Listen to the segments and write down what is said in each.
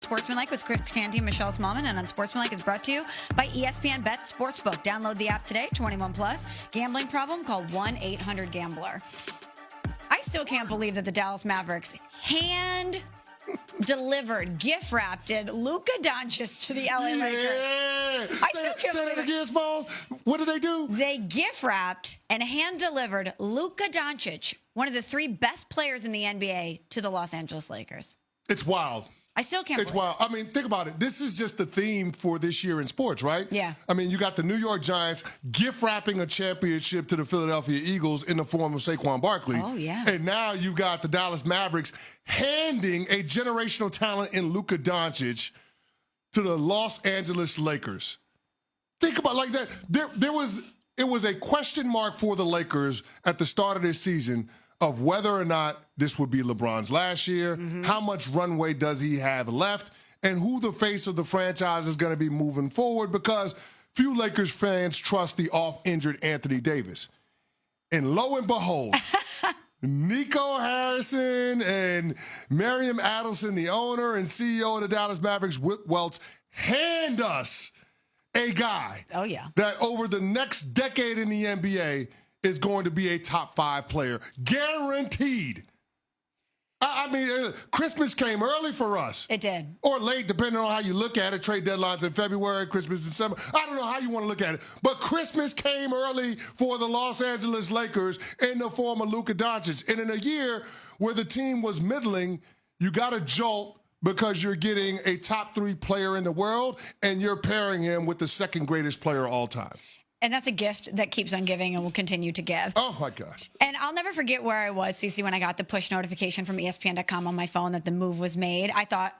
Unsportsmanlike with Chris Canty and Michelle Smallman, and Unsportsmanlike is brought to you by ESPN Bet Sportsbook. Download the app today, 21 plus. Gambling problem? Call 1-800-GAMBLER. I still can't believe that the Dallas Mavericks hand-delivered, gift-wrapped Luka Doncic to the LA Lakers. I still can't say that again, Smalls. What did they do? They gift-wrapped and hand-delivered Luka Doncic, one of the 3 best players in the NBA, to the Los Angeles Lakers. It's wild. I still can't It's wild. I mean, think about it. This is just the theme for this year in sports, right? Yeah. I mean, you got the New York Giants gift-wrapping a championship to the Philadelphia Eagles in the form of Saquon Barkley. Oh, yeah. And now you've got the Dallas Mavericks handing a generational talent in Luka Doncic to the Los Angeles Lakers. Think about it like that. It was a question mark for the Lakers at the start of this season of whether or not this would be LeBron's last year, how much runway does he have left, and who the face of the franchise is going to be moving forward, because few Lakers fans trust the off-injured Anthony Davis. And lo and behold, Nico Harrison and Miriam Adelson, the owner and CEO of the Dallas Mavericks, Whit Welts, hand us a guy that over the next decade in the NBA is going to be a top 5 player. Guaranteed. I mean, Christmas came early for us. It did. Or late, depending on how you look at it. Trade deadlines in February, Christmas in December. I don't know how you want to look at it. But Christmas came early for the Los Angeles Lakers in the form of Luka Doncic. And in a year where the team was middling, you got a jolt because you're getting a top 3 player in the world and you're pairing him with the second greatest player of all time. And that's a gift that keeps on giving and will continue to give. Oh, my gosh. And I'll never forget where I was, Cece, when I got the push notification from ESPN.com on my phone that the move was made.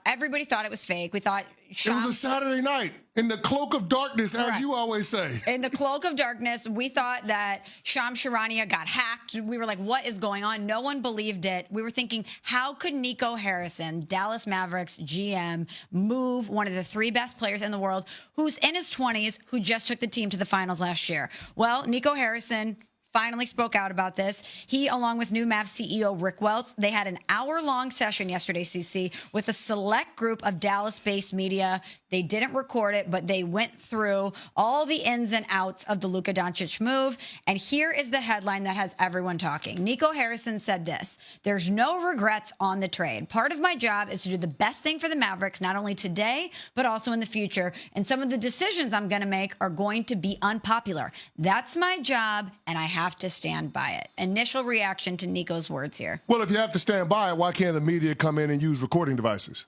Everybody thought it was fake. We thought it was a Saturday night in the cloak of darkness, as you always say. In the cloak of darkness, we thought that Shams Charania got hacked. We were like, what is going on? No one believed it. We were thinking, how could Nico Harrison, Dallas Mavericks GM, move one of the 3 best players in the world, who's in his 20s, who just took the team to the finals last year? Well, Nico Harrison finally spoke out about this. He, along with new Mavs CEO Rick Welts, they had an hour-long session yesterday, CC, with a select group of Dallas-based media. They didn't record it, but they went through all the ins and outs of the Luka Doncic move. And here is the headline that has everyone talking. Nico Harrison said this: "There's no regrets on the trade. Part of my job is to do the best thing for the Mavericks, not only today, but also in the future. And some of the decisions I'm going to make are going to be unpopular. That's my job, and I have to stand by it." Initial reaction to Nico's words here. Well, if you have to stand by it, why can't the media come in and use recording devices?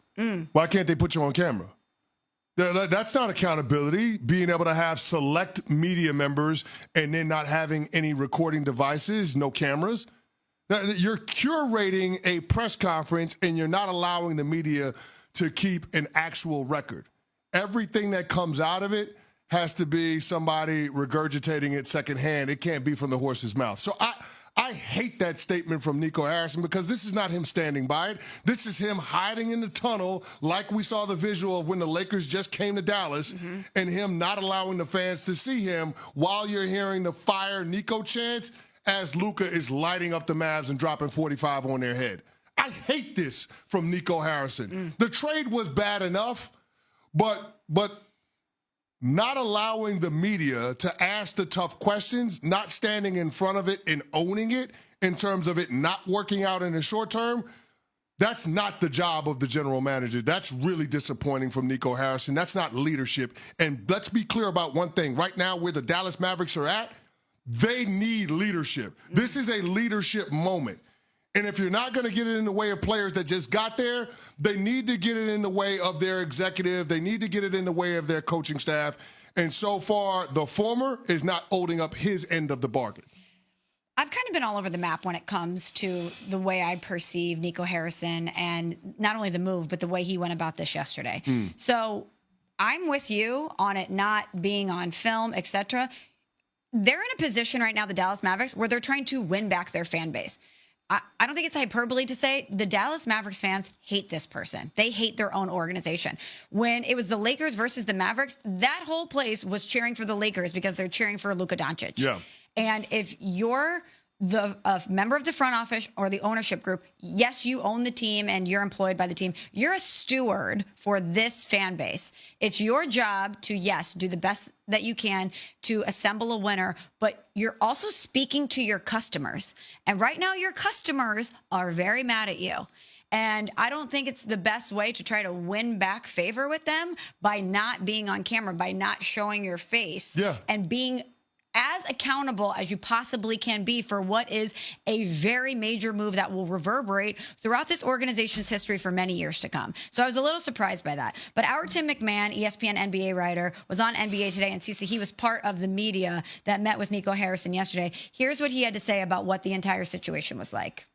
Why can't they put you on camera? That's not accountability, being able to have select media members and then not having any recording devices, no cameras. You're curating a press conference and you're not allowing the media to keep an actual record. Everything that comes out of it has to be somebody regurgitating it secondhand. It can't be from the horse's mouth. So I hate that statement from Nico Harrison, because this is not him standing by it. This is him hiding in the tunnel, like we saw the visual of when the Lakers just came to Dallas, and him not allowing the fans to see him while you're hearing the fire Nico chants as Luka is lighting up the Mavs and dropping 45 on their head. I hate this from Nico Harrison. The trade was bad enough, but not allowing the media to ask the tough questions, not standing in front of it and owning it in terms of it not working out in the short term, that's not the job of the general manager. That's really disappointing from Nico Harrison. That's not leadership. And let's be clear about one thing. Right now, where the Dallas Mavericks are at, they need leadership. This is a leadership moment. And if you're not going to get it in the way of players that just got there, they need to get it in the way of their executive. They need to get it in the way of their coaching staff. And so far, the former is not holding up his end of the bargain. I've kind of been all over the map when it comes to the way I perceive Nico Harrison and not only the move, but the way he went about this yesterday. So I'm with you on it not being on film, etc. They're in a position right now, the Dallas Mavericks, where they're trying to win back their fan base. I don't think it's hyperbole to say the Dallas Mavericks fans hate this person. They hate their own organization. When it was the Lakers versus the Mavericks, that whole place was cheering for the Lakers because they're cheering for Luka Doncic. Yeah. And if you're a member of the front office or the ownership group, yes, you own the team and you're employed by the team. You're a steward for this fan base. It's your job to, yes, do the best that you can to assemble a winner, but you're also speaking to your customers. And right now, your customers are very mad at you. And I don't think it's the best way to try to win back favor with them by not being on camera, by not showing your face, and being as accountable as you possibly can be for what is a very major move that will reverberate throughout this organization's history for many years to come. So I was a little surprised by that. But our Tim McMahon, ESPN NBA writer, was on NBA Today, and Cece, he was part of the media that met with Nico Harrison yesterday. Here's what he had to say about what the entire situation was like.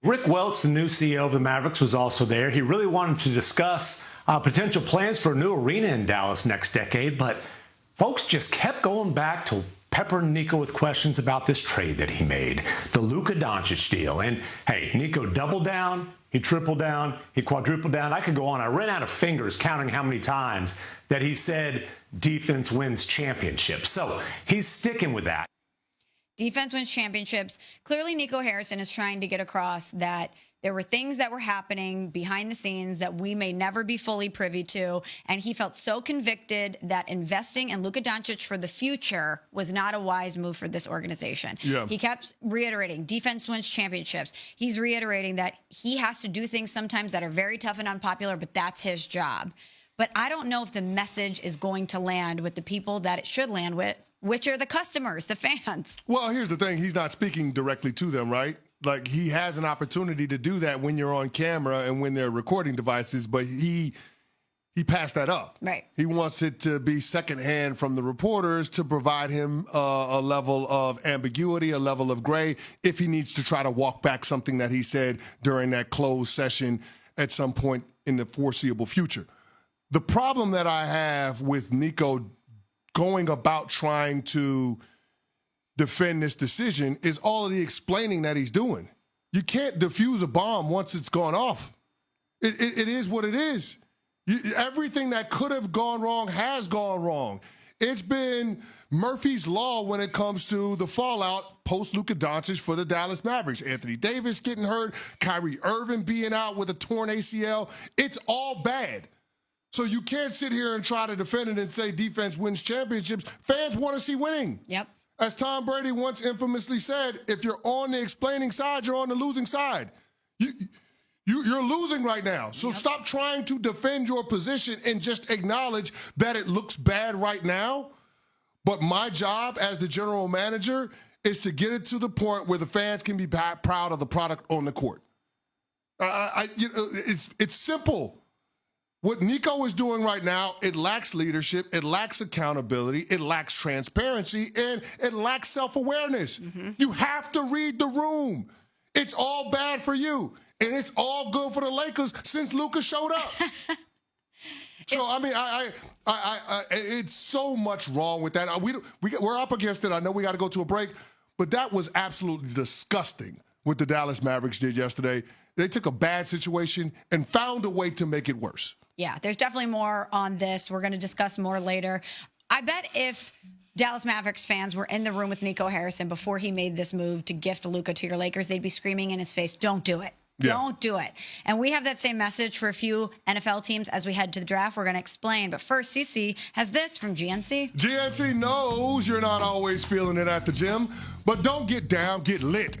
Rick Welts, the new CEO of the Mavericks, was also there. He really wanted to discuss potential plans for a new arena in Dallas next decade, but folks just kept going back to peppering Nico with questions about this trade that he made, the Luka Doncic deal. And hey, Nico doubled down, he tripled down, he quadrupled down. I could go on. I ran out of fingers counting how many times that he said defense wins championships. So he's sticking with that. Defense wins championships. Clearly, Nico Harrison is trying to get across that there were things that were happening behind the scenes that we may never be fully privy to. And he felt so convicted that investing in Luka Doncic for the future was not a wise move for this organization. Yeah. He kept reiterating defense wins championships. He's reiterating that he has to do things sometimes that are very tough and unpopular, but that's his job. But I don't know if the message is going to land with the people that it should land with, which are the customers, the fans. Well, here's the thing. He's not speaking directly to them, right? Like, he has an opportunity to do that when you're on camera and when they're recording devices, but he passed that up. Right. He wants it to be secondhand from the reporters to provide him a level of ambiguity, a level of gray, if he needs to try to walk back something that he said during that closed session at some point in the foreseeable future. The problem that I have with Nico going about trying to defend this decision is all of the explaining that he's doing. You can't defuse a bomb once it's gone off. It is what it is. Everything that could have gone wrong has gone wrong. It's been Murphy's Law when it comes to the fallout post-Luka Doncic for the Dallas Mavericks. Anthony Davis getting hurt, Kyrie Irving being out with a torn ACL. It's all bad. So you can't sit here and try to defend it and say defense wins championships. Fans want to see winning. Yep. As Tom Brady once infamously said, if you're on the explaining side, you're on the losing side. You're losing right now. So stop trying to defend your position and just acknowledge that it looks bad right now. But my job as the general manager is to get it to the point where the fans can be proud of the product on the court. It's simple. What Nico is doing right now, it lacks leadership, it lacks accountability, it lacks transparency, and it lacks self-awareness. You have to read the room. It's all bad for you, and it's all good for the Lakers since Luka showed up. So, I mean, it's so much wrong with that. We're up against it. I know we got to go to a break, but that was absolutely disgusting what the Dallas Mavericks did yesterday. They took a bad situation and found a way to make it worse. Yeah, there's definitely more on this. We're going to discuss more later. I bet if Dallas Mavericks fans were in the room with Nico Harrison before he made this move to gift Luka to your Lakers, they'd be screaming in his face, don't do it. Yeah. Don't do it. And we have that same message for a few NFL teams as we head to the draft. We're going to explain. But first, Cece has this from GNC. GNC knows you're not always feeling it at the gym, but don't get down, get lit